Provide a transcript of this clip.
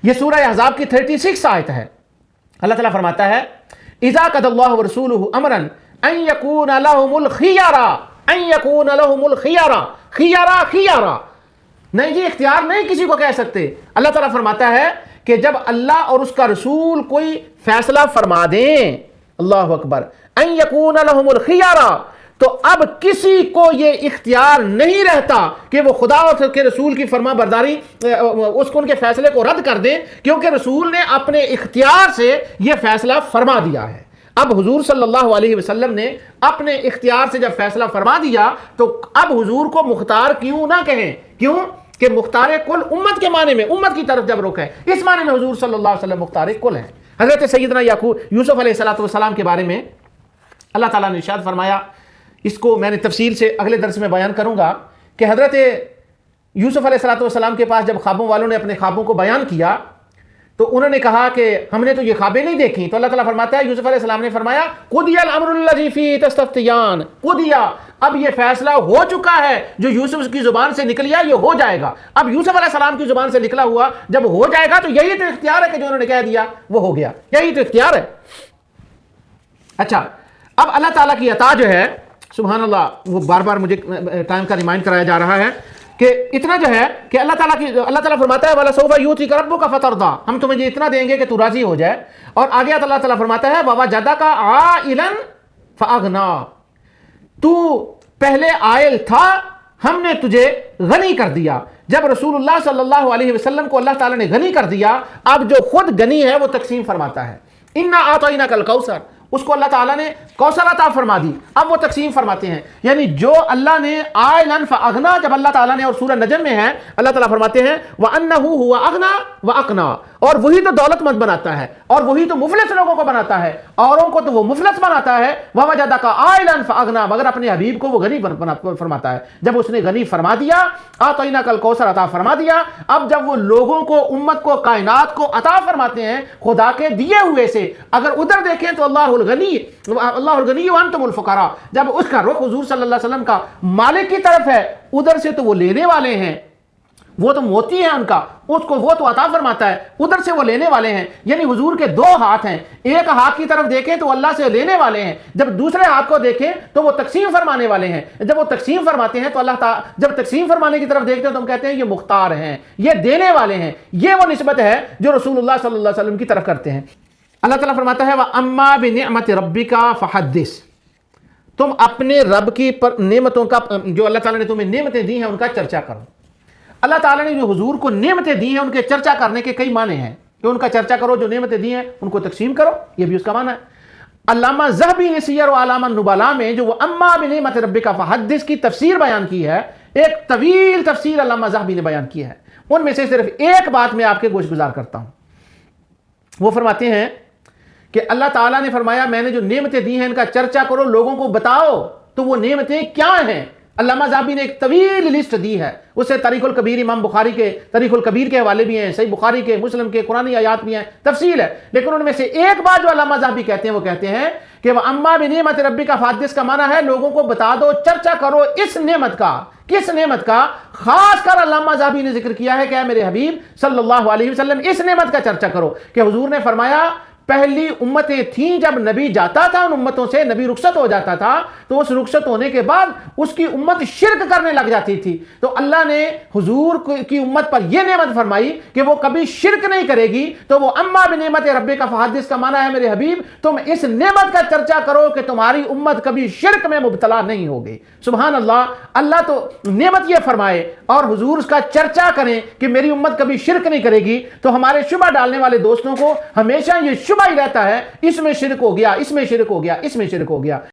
یہ سورہ احزاب کی 36 آیت ہے. اللہ تعالیٰ فرماتا ہے اذا قضى الله ورسوله امرا ان يكون لهم الخيار خيارا نہیں جی اختیار نہیں کسی کو کہہ سکتے. اللہ تعالیٰ فرماتا ہے کہ جب اللہ اور اس کا رسول کوئی فیصلہ فرما دیں، اللہ اکبر، ان يكون لهم الخيار، تو اب کسی کو یہ اختیار نہیں رہتا کہ وہ خدا اور کے رسول کی فرما برداری اس کو ان کے فیصلے کو رد کر دیں، کیونکہ رسول نے اپنے اختیار سے یہ فیصلہ فرما دیا ہے. اب حضور صلی اللہ علیہ وسلم نے اپنے اختیار سے جب فیصلہ فرما دیا تو اب حضور کو مختار کیوں نہ کہیں؟ کیوں کہ مختار کل امت کے معنی میں، امت کی طرف جب رخ ہے، اس معنی میں حضور صلی اللہ علیہ وسلم مختار کل ہیں. حضرت سیدنا یوسف علیہ السلام کے بارے میں اللہ تعالیٰ نے ارشاد فرمایا، اس کو میں نے تفصیل سے اگلے درس میں بیان کروں گا کہ حضرت یوسف علیہ السلام کے پاس جب خوابوں والوں نے اپنے خوابوں کو بیان کیا تو انہوں نے کہا کہ ہم نے تو یہ خوابیں نہیں دیکھی. تو اللہ تعالیٰ فرماتا ہے، یوسف علیہ السلام نے فرمایا قضی الامر الذی فیہ تستفتیان، قضی، اب یہ فیصلہ ہو چکا ہے، جو یوسف کی زبان سے نکلیا یہ ہو جائے گا. اب یوسف علیہ السلام کی زبان سے نکلا ہوا جب ہو جائے گا تو یہی تو اختیار ہے کہ جو انہوں نے کہہ دیا وہ ہو گیا، یہی تو اختیار ہے. اچھا، اب اللہ تعالیٰ کی عطا جو ہے، سبحان اللہ، وہ بار بار مجھے ٹائم کا ریمائنڈ کرایا جا رہا ہے کہ اتنا جو ہے کہ اللہ تعالیٰ فرماتا ہے وَلَسَوْفَ يُؤْتِيكَ رَبُّكَ فَتَرْضَىٰ، ہم تمہیں یہ اتنا دیں گے کہ تو راضی ہو جائے. اور آگے اللہ تعالیٰ فرماتا ہے وَوَجَدَكَ عَائِلًا فَأَغْنَىٰ، تو پہلے عائل تھا، ہم نے تجھے غنی کر دیا. جب رسول اللہ صلی اللہ علیہ وسلم کو اللہ تعالیٰ نے غنی کر دیا، اب جو خود غنی ہے وہ تقسیم فرماتا ہے. اِنَّا أَعْطَيْنَاكَ الْكَوْثَرَ، اس کو اللہ تعالیٰ نے کوثر عطا فرما دی، اب وہ تقسیم فرماتے ہیں. یعنی جو اللہ نے عائلاً فاغنا، جب اللہ تعالیٰ نے، اور سورہ نجم میں ہے اللہ تعالیٰ فرماتے ہیں وَأَنَّهُ هُوَ أَغْنَىٰ وَأَقْنَىٰ، اور وہی تو دولت مند بناتا ہے اور وہی تو مفلس لوگوں کو بناتا ہے، اوروں کو تو وہ مفلس بناتا ہے. وَوَجَدَكَ عَائِلًا فَأَغْنَىٰ، مگر اپنے حبیب کو وہ غنی فرماتا ہے. جب اس نے غنی فرما دیا، أَعْطَيْنَاكَ الْكَوْثَرَ عطا فرما دیا، اب جب وہ لوگوں کو، امت کو، کائنات کو عطا فرماتے ہیں خدا کے دیے ہوئے سے، اگر ادھر دیکھیں تو اللہ الغنی وانتم الفقراء، جب اس کا رخ حضور صلی اللہ علیہ وسلم کا مالک کی طرف ہے، ادھر سے تو وہ لینے والے ہیں، وہ تو موتی ہے ان کا، اس کو وہ تو عطا فرماتا ہے، ادھر سے وہ لینے والے ہیں. یعنی حضور کے دو ہاتھ ہیں، ایک ہاتھ کی طرف دیکھیں تو اللہ سے لینے والے ہیں، جب دوسرے ہاتھ کو دیکھیں تو وہ تقسیم فرمانے والے ہیں. جب وہ تقسیم فرماتے ہیں تو اللہ تعالیٰ، جب تقسیم فرمانے کی طرف دیکھتے ہیں تو ہم کہتے ہیں یہ مختار ہیں، یہ دینے والے ہیں. یہ وہ نسبت ہے جو رسول اللہ صلی اللہ علیہ وسلم کی طرف کرتے ہیں. اللہ تعالیٰ فرماتا ہے وَأَمَّا بِنِعْمَةِ رَبِّكَ فَحَدِّثْ، تم اپنے رب کی نعمتوں کا، جو اللہ تعالیٰ نے تمہیں نعمتیں دی ہیں ان کا چرچا کرو. اللہ تعالیٰ نے جو حضور کو نعمتیں دی ہیں ان کے چرچا کرنے کے کئی معنی ہیں کہ ان کا چرچا کرو، جو نعمتیں دی ہیں ان کو تقسیم کرو، یہ بھی اس کا معنی ہے. علامہ ذہبی نے سیر و علامہ النبلاء میں جو وَأَمَّا بِنِعْمَةِ رَبِّكَ فَحَدِّثْ کی تفسیر بیان کی ہے، ایک طویل تفسیر علامہ ذہبی نے بیان کی ہے. ان میں سے صرف ایک بات میں آپ کے گوش گزار کرتا ہوں. وہ فرماتے ہیں کہ اللہ تعالیٰ نے فرمایا میں نے جو نعمتیں دی ہیں ان کا چرچا کرو، لوگوں کو بتاؤ تو وہ نعمتیں کیا ہیں. علامہ ذہبی نے ایک طویل لسٹ دی ہے، اسے تاریخ الکبیر، امام بخاری کے تاریخ الکبیر کے حوالے بھی ہیں، صحیح بخاری کے، مسلم کے، قرآنی آیات بھی ہیں، تفصیل ہے. لیکن ان میں سے ایک بات جو علامہ ذہبی کہتے ہیں وہ کہتے ہیں کہ وَأَمَّا بِنِعْمَةِ رَبِّكَ فَحَدِّثْ کا معنی ہے لوگوں کو بتا دو، چرچا کرو اس نعمت کا. کس نعمت کا؟ خاص کر علامہ ذہبی نے ذکر کیا ہے کہ اے میرے حبیب صلی اللہ علیہ وسلم اس نعمت کا چرچا کرو کہ حضور نے فرمایا پہلی امتیں تھیں، جب نبی جاتا تھا ان امتوں سے، نبی رخصت ہو جاتا تھا تو اس رخصت ہونے کے بعد اس کی امت شرک کرنے لگ جاتی تھی. تو اللہ نے حضور کی امت پر یہ نعمت فرمائی کہ وہ کبھی شرک نہیں کرے گی. تو وہ اما بنعمت ربک فحدث کا معنی ہے میرے حبیب تم اس نعمت کا چرچا کرو کہ تمہاری امت کبھی شرک میں مبتلا نہیں ہوگی. سبحان اللہ. اللہ تو نعمت یہ فرمائے اور حضور اس کا چرچا کریں کہ میری امت کبھی شرک نہیں کرے گی. تو ہمارے شبہ ڈالنے والے دوستوں کو ہمیشہ یہ شبہ ہی رہتا ہے اس میں شرک ہو گیا، اس میں شرک ہو گیا، اس میں شرک ہو گیا.